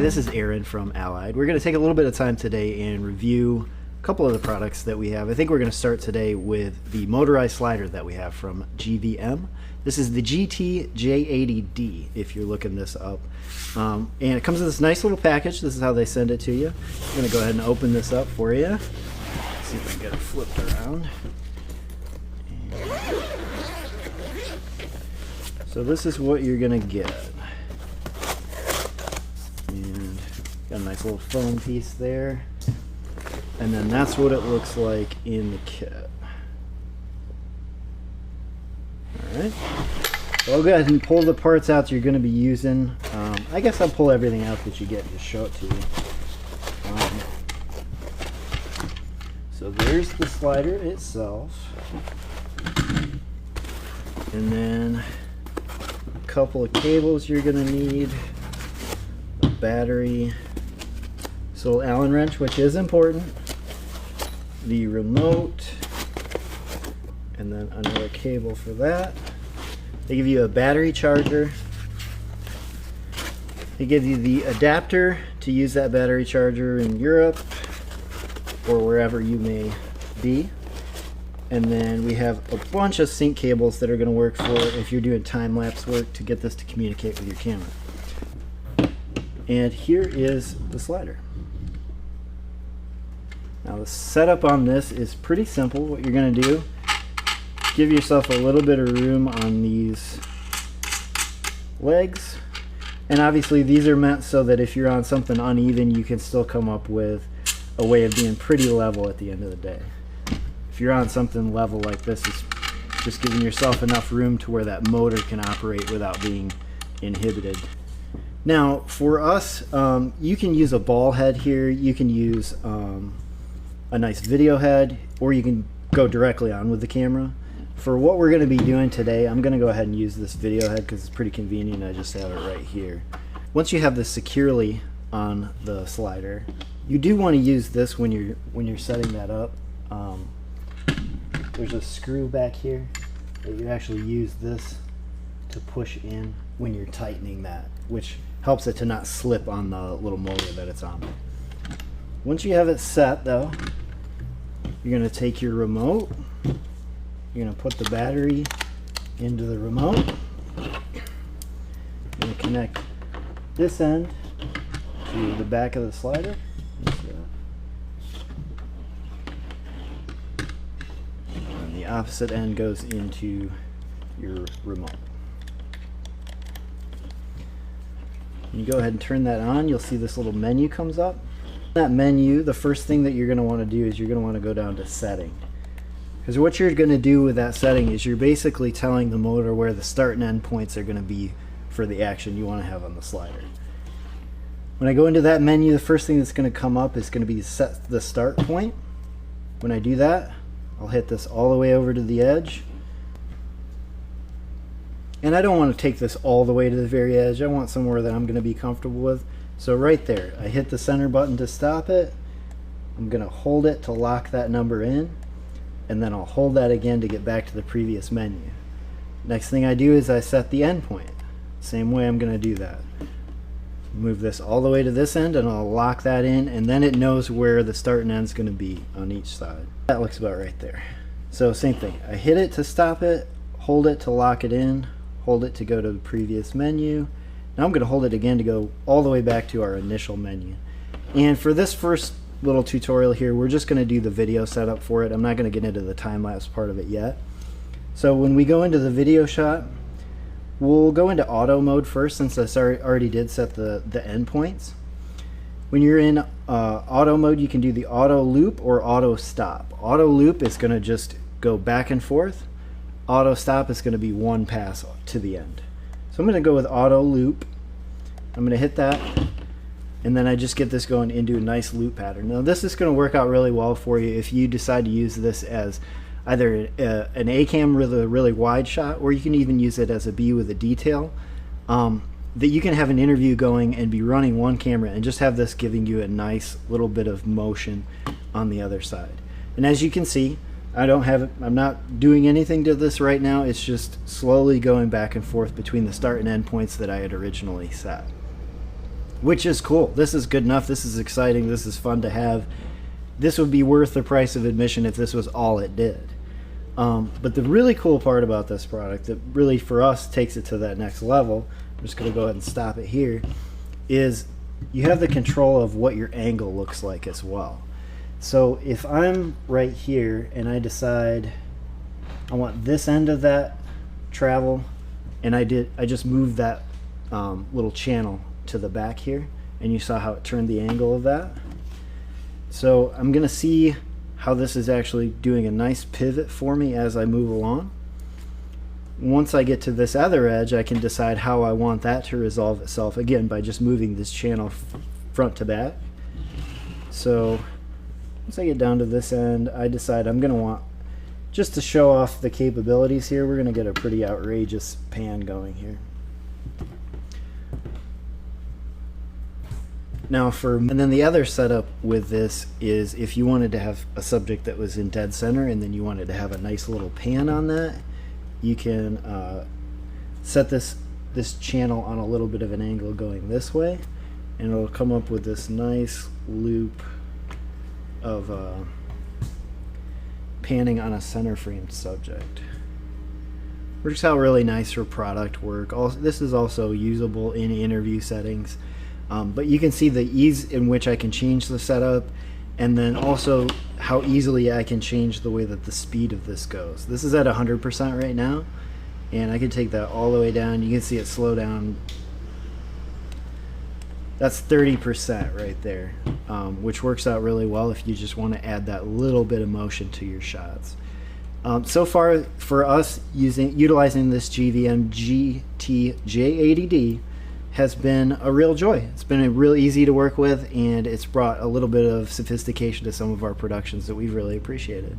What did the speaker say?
this is Aaron from Allied. We're going to take a little bit of time today and review a couple of the products that we have. I think we're going to start today with the motorized slider that we have from GVM. This is the GT-J80D, if you're looking this up. And it comes in this nice little package. This is how they send it to you. I'm going to go ahead and open this up for you. Let's see if I can get it flipped around. So this is what you're going to get. And got a nice little foam piece there. And then that's what it looks like in the kit. Alright. So I'll go ahead and pull the parts out you're going to be using. I guess I'll pull everything out that you get and just show it to you. So there's the slider itself. And then a couple of cables you're going to need. A battery. This little Allen wrench, which is important. The remote. And then another cable for that. They give you a battery charger. They give you the adapter to use that battery charger in Europe or wherever you may be. And then we have a bunch of sync cables that are going to work for if you're doing time-lapse work to get this to communicate with your camera. And here is the slider. Now the setup on this is pretty simple. What you're going to do, give yourself a little bit of room on these legs. And obviously these are meant so that if you're on something uneven, you can still come up with a way of being pretty level at the end of the day. If you're on something level like this, it's just giving yourself enough room to where that motor can operate without being inhibited. Now for us, you can use a ball head here, you can use a nice video head, or you can go directly on with the camera. For what we're going to be doing today, I'm going to go ahead and use this video head because it's pretty convenient. I just have it right here. Once you have this securely on the slider, you do want to use this when you're setting that up. There's a screw back here that you actually use this to push in when you're tightening that, which helps it to not slip on the little motor that it's on. Once you have it set though, you're going to take your remote. You're going to put the battery into the remote. You're going to connect this end to the back of the slider. And the opposite end goes into your remote. When you go ahead and turn that on, you'll see this little menu comes up. That menu, the first thing that you're going to want to do is you're going to want to go down to setting. Because what you're going to do with that setting is you're basically telling the motor where the start and end points are going to be for the action you want to have on the slider. When I go into that menu, the first thing that's going to come up is going to be set the start point. When I do that, I'll hit this all the way over to the edge. And I don't want to take this all the way to the very edge. I want somewhere that I'm going to be comfortable with. So right there, I hit the center button to stop it. I'm going to hold it to lock that number in. And then I'll hold that again to get back to the previous menu. Next thing I do is I set the end point. Same way I'm going to do that. Move this all the way to this end and I'll lock that in, and then it knows where the start and end is going to be on each side. That looks about right there. So same thing. I hit it to stop it, hold it to lock it in, hold it to go to the previous menu. Now I'm going to hold it again to go all the way back to our initial menu. And for this first little tutorial here, we're just going to do the video setup for it. I'm not going to get into the time-lapse part of it yet. So when we go into the video shot, we'll go into auto mode first, since I already did set the endpoints. When you're in auto mode, you can do the auto loop or auto stop. Auto loop is going to just go back and forth. Auto stop is going to be one pass to the end. So I'm going to go with auto loop. I'm going to hit that. And then I just get this going into a nice loop pattern. Now this is going to work out really well for you if you decide to use this as either an A cam with a really wide shot, or you can even use it as a B with a detail. That you can have an interview going and be running one camera and just have this giving you a nice little bit of motion on the other side. And as you can see, I'm not doing anything to this right now. It's just slowly going back and forth between the start and end points that I had originally set. which is cool. This is good enough. This is exciting. This is fun to have. This would be worth the price of admission if this was all it did. But the really cool part about this product that really for us takes it to that next level, I'm just going to go ahead and stop it here, is you have the control of what your angle looks like as well. So if I'm right here and I decide I want this end of that travel, and I just moved that little channel to the back here, and you saw how it turned the angle of that. So I'm going to see how this is actually doing a nice pivot for me as I move along. Once I get to this other edge, I can decide how I want that to resolve itself, again by just moving this channel front to back. So once I get down to this end, I decide I'm going to want, just to show off the capabilities here, we're going to get a pretty outrageous pan going here. Now and then the other setup with this is if you wanted to have a subject that was in dead center and then you wanted to have a nice little pan on that, you can set this channel on a little bit of an angle going this way, and it'll come up with this nice loop of panning on a center framed subject. Works out really nice for product work. This is also usable in interview settings. But you can see the ease in which I can change the setup, and then also how easily I can change the way that the speed of this goes. This is at 100% right now, and I can take that all the way down. You can see it slow down. That's 30% right there, which works out really well if you just want to add that little bit of motion to your shots. So far for us, utilizing this GVM GT-J80D has been a real joy. It's been real easy to work with, and it's brought a little bit of sophistication to some of our productions that we've really appreciated.